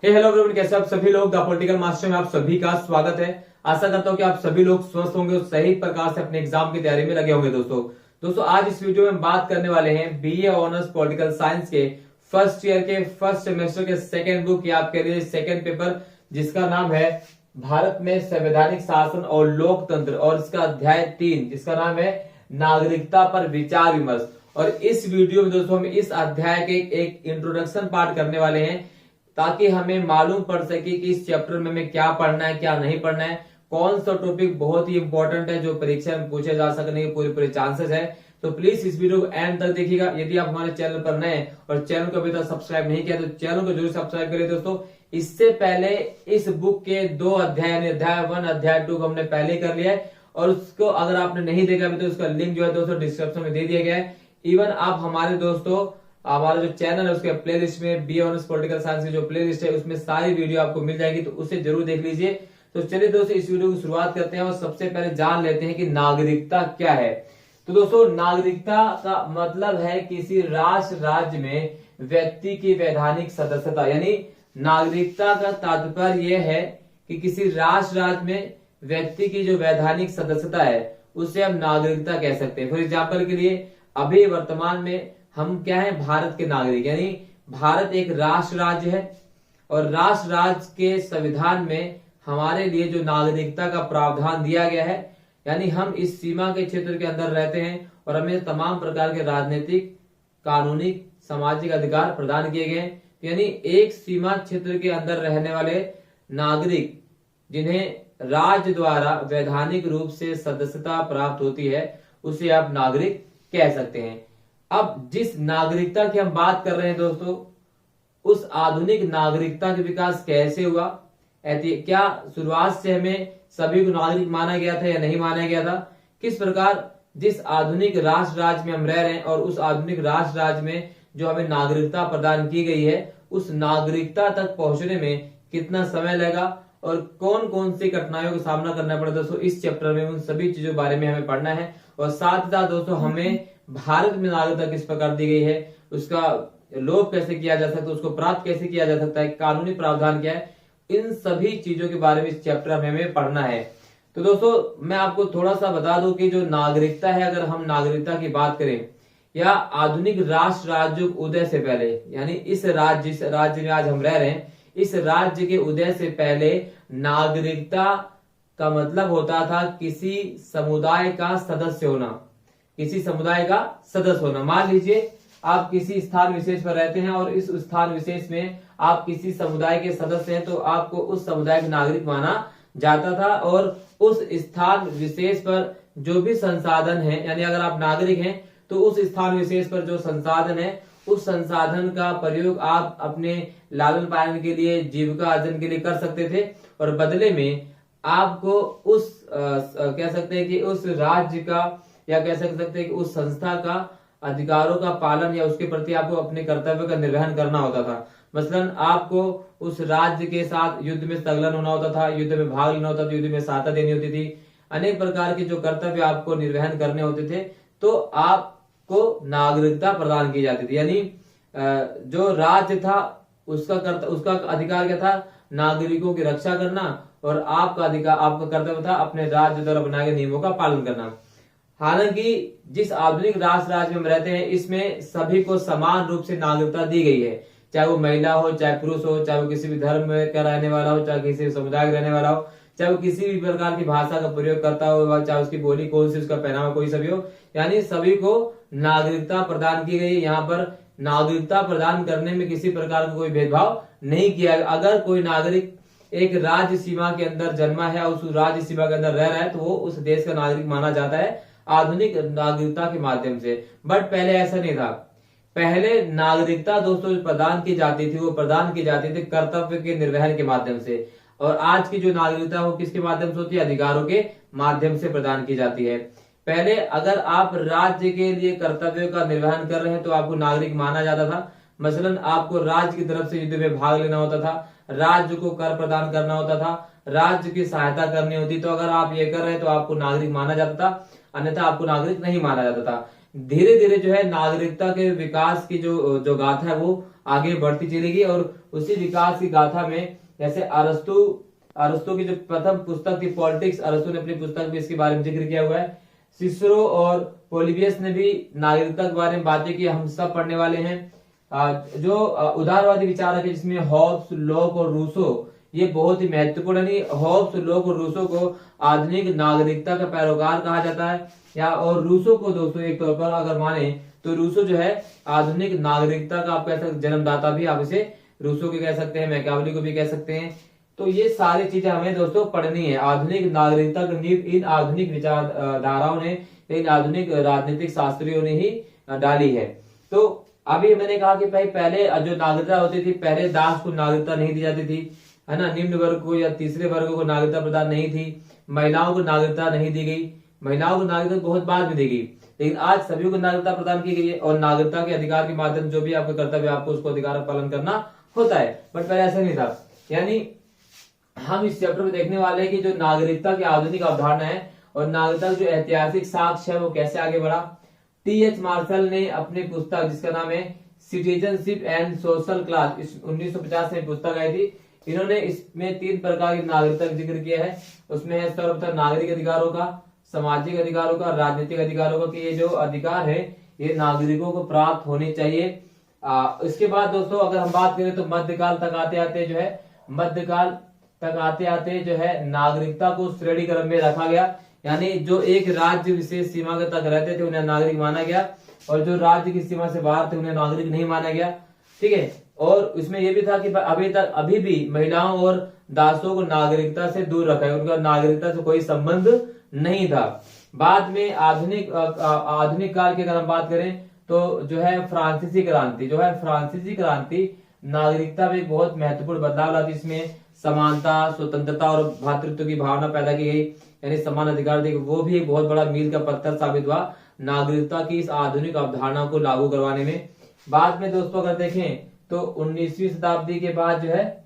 Hello everyone, कैसे आप सभी लोग। द पॉलिटिकल मास्टर में आप सभी का स्वागत है। आशा करता हूं कि आप सभी लोग स्वस्थ होंगे और सही प्रकार से अपने एग्जाम की तैयारी में लगे होंगे। दोस्तों आज इस वीडियो में बात करने वाले हैं बीए ऑनर्स पॉलिटिकल साइंस के फर्स्ट ईयर के फर्स्ट सेमेस्टर के सेकेंड बुक या आप कह लीजिए सेकेंड पेपर, जिसका नाम है भारत में संवैधानिक शासन और लोकतंत्र, और इसका अध्याय 3 जिसका नाम है नागरिकता पर विचार विमर्श। और इस वीडियो में दोस्तों हम इस अध्याय के एक इंट्रोडक्शन पार्ट करने वाले हैं, ताकि हमें मालूम पड़ सके कि इस चैप्टर में हमें क्या पढ़ना है क्या नहीं पढ़ना है, कौन सा टॉपिक बहुत ही इंपॉर्टेंट है जो परीक्षा में पूछे जा सकने के पूरे चांसेस है। तो प्लीज इस वीडियो को एंड तक देखिएगा। यदि आप हमारे चैनल पर नए हैं और चैनल को अभी तक सब्सक्राइब नहीं किया तो चैनल को जरूर सब्सक्राइब करें। दोस्तों इससे पहले इस बुक के 2 अध्याय यानी अध्याय 1 अध्याय 2 को हमने पहले कर लिया है, और उसको अगर आपने नहीं देखा अभी तो उसका लिंक जो है दोस्तों डिस्क्रिप्शन में दे दिया गया है। इवन आप हमारे दोस्तों हमारा जो चैनल है उसके प्लेलिस्ट में बी ऑनर्स पॉलिटिकल साइंस की जो प्लेलिस्ट है उसमें सारी वीडियो आपको मिल जाएगी, तो उसे जरूर देख लीजिए। तो चलिए दोस्तों इस वीडियो की शुरुआत करते हैं और सबसे पहले जान लेते हैं कि नागरिकता क्या है। तो दोस्तों नागरिकता का मतलब है किसी राष्ट्र राज्य में व्यक्ति की वैधानिक सदस्यता, यानी नागरिकता का तात्पर्य यह है कि किसी राष्ट्र राज्य में व्यक्ति की जो वैधानिक सदस्यता है उसे हम नागरिकता कह सकते हैं। फॉर एग्जाम्पल के लिए अभी वर्तमान में हम क्या है, भारत के नागरिक, यानी भारत एक राष्ट्र राज्य है और राष्ट्र राज्य के संविधान में हमारे लिए जो नागरिकता का प्रावधान दिया गया है, यानी हम इस सीमा के क्षेत्र के अंदर रहते हैं और हमें तमाम प्रकार के राजनीतिक, कानूनी, सामाजिक अधिकार प्रदान किए गए हैं। यानी एक सीमा क्षेत्र के अंदर रहने वाले नागरिक जिन्हें राज्य द्वारा वैधानिक रूप से सदस्यता प्राप्त होती है उसे आप नागरिक कह सकते हैं। अब जिस नागरिकता की हम बात कर रहे हैं दोस्तों, उस आधुनिक नागरिकता का विकास कैसे हुआ, क्या शुरुआत से हमें सभी को नागरिक माना गया था या नहीं माना गया था, किस प्रकार जिस आधुनिक राष्ट्र राज्य में हम रह रहे हैं और उस आधुनिक राष्ट्र राज्य में जो हमें नागरिकता प्रदान की गई है उस नागरिकता तक पहुंचने में कितना समय लगा और कौन कौन सी कठिनाइयों का सामना करना पड़ा, दोस्तों इस चैप्टर में उन सभी चीजों के बारे में हमें पढ़ना है। और साथ ही साथ दोस्तों हमें भारत में नागरिकता किस प्रकार दी गई है, उसका लोप कैसे किया जा सकता है, उसको प्राप्त कैसे किया जा सकता है, कानूनी प्रावधान क्या है, इन सभी चीजों के बारे में इस चैप्टर में हमें पढ़ना है। तो दोस्तों मैं आपको थोड़ा सा बता दूं कि जो नागरिकता है, अगर हम नागरिकता की बात करें या आधुनिक राष्ट्र राज्य उदय से पहले, यानी इस राज्य में आज हम रह रहे हैं, इस राज्य के उदय से पहले नागरिकता का मतलब होता था किसी समुदाय का सदस्य होना, किसी समुदाय का सदस्य होना। मान लीजिए आप किसी स्थान विशेष पर रहते हैं और इस स्थान विशेष में आप किसी समुदाय के सदस्य हैं, तो आपको उस समुदाय के नागरिक माना जाता था। और उस स्थान विशेष पर जो भी संसाधन है, यानी अगर आप नागरिक हैं तो उस स्थान विशेष पर जो संसाधन है उस संसाधन का प्रयोग आप अपने लालन पालन के लिए, जीविका अर्जन के लिए कर सकते थे, और बदले में आपको उस कह सकते हैं कि उस राज्य का या कह सकते हैं कि उस संस्था का अधिकारों का पालन या उसके प्रति आपको अपने कर्तव्य का निर्वहन करना होता था। मसलन आपको उस राज्य के साथ युद्ध में संलग्न होना होता था, युद्ध में भाग लेना होता था, युद्ध में सहायता देनी होती थी, अनेक प्रकार के जो कर्तव्य आपको निर्वहन करने होते थे, तो आपको नागरिकता प्रदान की जाती थी। यानी जो राज्य था उसका अधिकार क्या था, नागरिकों की रक्षा करना, और आपका कर्तव्य था अपने राज्य द्वारा बनाए गए नियमों का पालन करना। हालांकि जिस आधुनिक राष्ट्र राज्य में हम रहते हैं इसमें सभी को समान रूप से नागरिकता दी गई है, चाहे वो महिला हो, चाहे पुरुष हो, चाहे वो किसी भी धर्म का रहने वाला हो, चाहे किसी भी समुदाय का रहने वाला हो, चाहे वो किसी भी प्रकार की भाषा का प्रयोग करता हो, चाहे उसकी बोली कौन सी, उसका पहनावा कोई सभी हो, यानी सभी को नागरिकता प्रदान की गई। यहाँ पर नागरिकता प्रदान करने में किसी प्रकार का कोई भेदभाव नहीं किया। अगर कोई नागरिक एक राज्य सीमा के अंदर जन्मा है, उस राज्य सीमा के अंदर रह रहा है, तो वो उस देश का नागरिक माना जाता है आधुनिक नागरिकता के माध्यम से। बट पहले ऐसा नहीं था। पहले नागरिकता दोस्तों प्रदान की जाती थी, वो प्रदान की जाती थी कर्तव्य के निर्वहन के माध्यम से, और आज की जो नागरिकता वो किसके माध्यम से होती है, अधिकारों के माध्यम से प्रदान की जाती है। पहले अगर आप राज्य के लिए कर्तव्यों का निर्वहन कर रहे हैं तो आपको नागरिक माना जाता था। मसलन आपको राज्य की तरफ से युद्ध में भाग लेना होता था, राज्य को कर प्रदान करना होता था, राज्य की सहायता करनी होती, तो अगर आप ये कर रहे हैं तो आपको नागरिक माना जाता था, अन्यथा आपको नागरिक नहीं माना जाता था। धीरे धीरे जो है नागरिकता के विकास की जो गाथा है वो आगे बढ़ती चलेगी। और उसी विकास की गाथा में जैसे अरस्तु की जो प्रथम पुस्तक थी पॉलिटिक्स, अरस्तु ने अपनी पुस्तक में इसके बारे में जिक्र किया हुआ है। सिसरो और पोलिबियस ने भी नागरिकता के बारे में बातें की, हम सब पढ़ने वाले हैं। जो उदारवादी विचारक है जिसमें हॉब्स, लॉक और रूसो, ये बहुत ही महत्वपूर्ण है। हॉब्स, लॉक और रूसो को आधुनिक नागरिकता का पैरोकार कहा जाता है। या और रूसो को दोस्तों एक तौर पर अगर माने तो रूसो जो है आधुनिक नागरिकता का आप कह सकते जन्मदाता भी आप इसे रूसो के कह सकते हैं, मैकियावेली को भी कह सकते हैं। तो ये सारी चीजें हमें दोस्तों पढ़नी है। आधुनिक नागरिकता की नींव इन आधुनिक विचारधाराओं ने, इन आधुनिक राजनीतिक शास्त्रियों ने ही डाली है। तो अभी मैंने कहा कि भाई पहले जो नागरिकता होती थी, पहले दास को नागरिकता नहीं दी जाती थी, है ना, निम्न वर्ग को या तीसरे वर्ग को नागरिकता प्रदान नहीं थी, महिलाओं को नागरिकता नहीं दी गई, महिलाओं को नागरिकता बहुत बाद में दी गई, लेकिन आज सभी को नागरिकता प्रदान की गई है। और नागरिकता के अधिकार के माध्यम जो भी आपका कर्तव्य आपको उसको अधिकार का पालन करना होता है, बट पहले ऐसा नहीं था। यानी हम इस चैप्टर में देखने वाले हैं कि जो नागरिकता की आधुनिक अवधारणा है और नागरिकता जो ऐतिहासिक साक्ष्य है वो कैसे आगे बढ़ा। टी.एच. मार्शल ने अपनी पुस्तक जिसका नाम है सिटीजनशिप एंड सोशल क्लास, 1950 में पुस्तक आई थी। इन्होंने इसमें 3 प्रकार की नागरिकता का जिक्र किया है। उसमें है सर्वप्रथम नागरिक अधिकारों का, सामाजिक अधिकारों का, राजनीतिक अधिकारों का, कि ये जो अधिकार है ये नागरिकों को प्राप्त होने चाहिए। इसके बाद दोस्तों अगर हम बात करें तो मध्यकाल तक आते आते जो है, मध्यकाल तक आते आते जो है नागरिकता को श्रेणी क्रम में रखा गया। यानी जो एक राज्य विशेष सीमा तक रहते थे उन्हें नागरिक माना गया, और जो राज्य की सीमा से बाहर थे उन्हें नागरिक नहीं माना गया। ठीक है, और इसमें यह भी था कि अभी भी महिलाओं और दासों को नागरिकता से दूर रखा है, उनका नागरिकता से कोई संबंध नहीं था। बाद में आधुनिक काल की अगर हम बात करें तो जो है फ्रांसीसी क्रांति, नागरिकता में एक बहुत महत्वपूर्ण बदलाव लाती। इसमें समानता, स्वतंत्रता और भातृत्व की भावना पैदा की गई, यानी समान अधिकार देखे, वो भी एक बहुत बड़ा मील का पत्थर साबित हुआ नागरिकता की इस आधुनिक अवधारणा को लागू करवाने में। बाद में दोस्तों अगर देखें तो 19वीं शताब्दी के बाद जो है,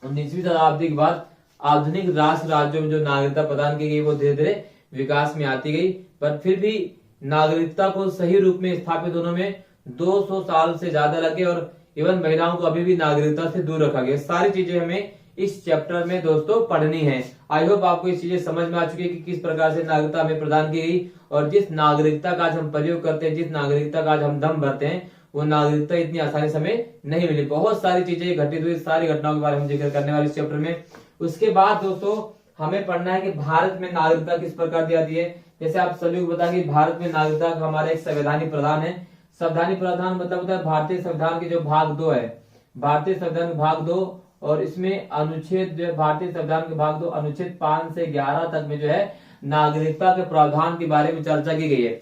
19वीं शताब्दी के बाद आधुनिक राष्ट्र राज्यों में जो नागरिकता प्रदान की गई वो धीरे धीरे विकास में आती गई, पर फिर भी नागरिकता को सही रूप में स्थापित होने में 200 साल से ज्यादा लगे, और इवन महिलाओं को अभी भी नागरिकता से दूर रखा गया। सारी चीजें हमें इस चैप्टर में दोस्तों पढ़नी है। आई होप आपको इस चीजें समझ में आ चुकी है कि किस प्रकार से नागरिकता हमें प्रदान की गई, और जिस नागरिकता का आज हम प्रयोग करते हैं, जिस नागरिकता का आज हम दम भरते हैं, वो नागरिकता इतनी आसानी से हमें नहीं मिली। बहुत सारी चीजें घटित हुई, सारी घटनाओं के बारे में जिक्र करने वाले इस चैप्टर में। उसके बाद दोस्तों हमें पढ़ना है कि भारत में नागरिकता किस प्रकार दी जाती है। जैसे आप सभी को पता कि भारत में नागरिकता का हमारा एक संवैधानिक प्रावधान है। संवैधानिक प्रावधान मतलब होता है भारतीय संविधान के जो भाग 2 है, भारतीय संविधान के भाग 2, और इसमें अनुच्छेद जो है भारतीय संविधान के भाग 2 अनुच्छेद 5 से 11 तक में जो है नागरिकता के प्रावधान के बारे में चर्चा की गई है।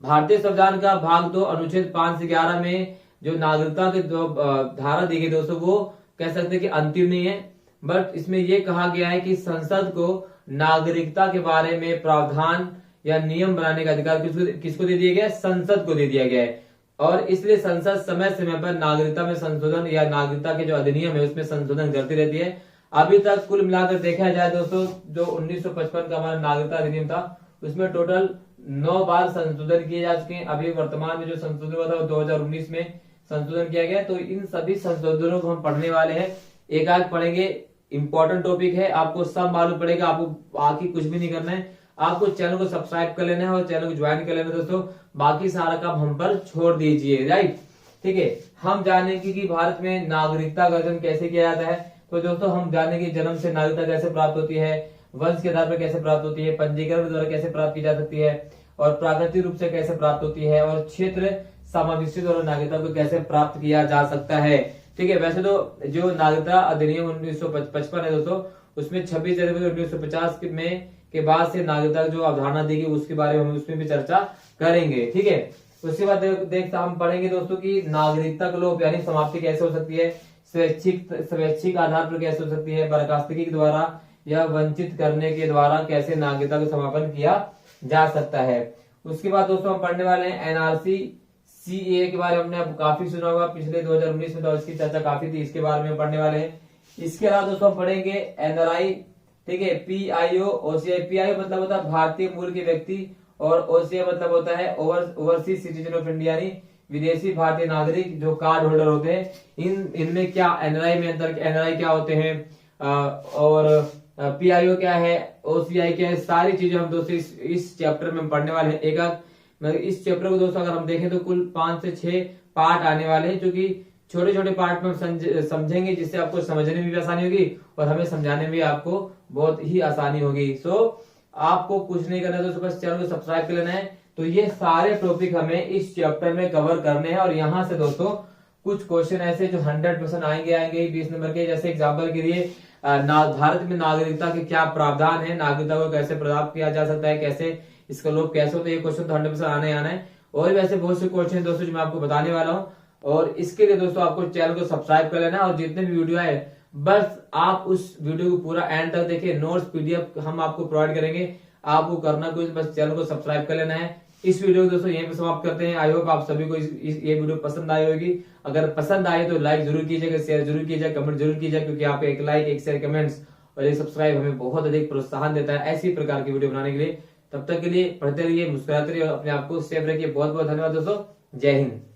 भारतीय संविधान का भाग 2 अनुच्छेद 5 से 11 में जो नागरिकता के जो धारा दी गई दोस्तों, वो कह सकते हैं कि अंतिम नहीं है, बट इसमें यह कहा गया है कि संसद को नागरिकता के बारे में प्रावधान या नियम बनाने का अधिकार किसको दे दिया गया है? संसद को दे दिया गया है। और इसलिए संसद समय समय पर नागरिकता में संशोधन या नागरिकता के जो अधिनियम है उसमें संशोधन करती रहती है। अभी तक कुल मिलाकर देखा जाए दोस्तों, जो 1955 का हमारा नागरिकता अधिनियम था उसमें टोटल 9 बार संशोधन किए जा चुके हैं। अभी वर्तमान में जो संशोधन हुआ था वो 2019 में संशोधन किया गया। तो इन सभी संशोधनों को हम पढ़ने वाले हैं, एक आध पढ़ेंगे। इंपॉर्टेंट टॉपिक है, आपको सब मालूम पड़ेगा, आपको बाकी कुछ भी नहीं करना है। आपको चैनल को सब्सक्राइब कर लेना है और चैनल को ज्वाइन कर लेना है दोस्तों, बाकी सारा काम हम पर छोड़ दीजिए। राइट, ठीक है। हम जानेंगे कि भारत में नागरिकता का अर्जन कैसे किया जाता है। तो दोस्तों हम जानेंगे जन्म से नागरिकता कैसे प्राप्त होती है, वंश के आधार पर कैसे प्राप्त होती है, पंजीकरण द्वारा कैसे प्राप्त की जा सकती है, और प्राकृतिक रूप से कैसे प्राप्त होती है, और क्षेत्र समावेशी द्वारा नागरिकता को कैसे प्राप्त किया जा सकता है। ठीक है। वैसे तो जो नागरिकता अधिनियम 1955 है दोस्तों, उसमें 26 जनवरी 1950 में के बाद से नागरिकता जो अवधारणा दी गई उसके बारे में हम उसमें भी चर्चा करेंगे। ठीक है। उसके बाद देखता हम पढ़ेंगे दोस्तों कि नागरिकता का लोप यानी समाप्ति कैसे हो सकती है, स्वैच्छिक आधार पर कैसे हो सकती है, बर्खास्तगी के द्वारा या वंचित करने के द्वारा कैसे नागरिकता का समापन किया जा सकता है। उसके बाद दोस्तों हम पढ़ने वाले हैं एनआरसी सीए के बारे में। हमने अब काफी सुना होगा, पिछले 2019 में तो इसकी चर्चा काफी थी, इसके बारे में पढ़ने वाले हैं। इसके अलावा दोस्तों हम पढ़ेंगे एनआरआई, ठीक है, पीआईओ, ओसीआई। पीआईओ मतलब होता है भारतीय मूल के व्यक्ति, और ओसीआई मतलब होता है ओवरसीज सिटीजन ऑफ इंडिया, यानी विदेशी भारतीय नागरिक जो कार्ड होल्डर होते हैं, इनमें क्या एनआरआई में अंतर, एनआरआई क्या होते हैं और पीआईओ क्या है, ओसीआई क्या है, सारी चीजें हम दोस्तों इस चैप्टर में पढ़ने वाले हैं। इस चैप्टर को दोस्तों अगर हम देखें तो कुल 5 से 6 पार्ट आने वाले हैं, जो कि छोटे छोटे पार्ट में हम समझेंगे, जिससे आपको समझने में भी आसानी होगी और हमें समझाने में भी आपको बहुत ही आसानी होगी। आपको कुछ नहीं करना है दोस्तों, बस चैनल को सब्सक्राइब कर लेना है। तो ये सारे टॉपिक हमें इस चैप्टर में कवर करने हैं और यहाँ से दोस्तों कुछ क्वेश्चन ऐसे जो 100% आएंगे 20 नंबर के। जैसे एग्जाम्पल के लिए भारत में नागरिकता के क्या प्रावधान है, नागरिकता को कैसे प्राप्त किया जा सकता है, कैसे इसका लोग कैसे होते हैं, ये क्वेश्चन तो 100% आने आना है। और वैसे बहुत से क्वेश्चन दोस्तों जो मैं आपको बताने वाला हूँ, और इसके लिए दोस्तों आपको चैनल को सब्सक्राइब कर लेना है। और जितने भी वीडियो आए बस आप उस वीडियो को पूरा एंड तक देखिए, नोट्स पीडीएफ हम आपको प्रोवाइड करेंगे, आपको करना कुछ बस चैनल को सब्सक्राइब कर लेना है। इस वीडियो को दोस्तों यहीं पे समाप्त करते हैं। आई होप आप सभी को ये वीडियो पसंद आई होगी। अगर पसंद आए तो लाइक जरूर कीजिएगा, शेयर जरूर कीजिएगा, कमेंट जरूर कीजिएगा, क्योंकि आपका एक लाइक, एक शेयर, कमेंट्स और एक सब्सक्राइब हमें बहुत अधिक प्रोत्साहन देता है ऐसी प्रकार की वीडियो बनाने के लिए। तब तक के लिए पढ़ते रहिए, मुस्कुराते रहिए और अपने आप को सेफ रखिए। बहुत बहुत धन्यवाद दोस्तों। जय हिंद।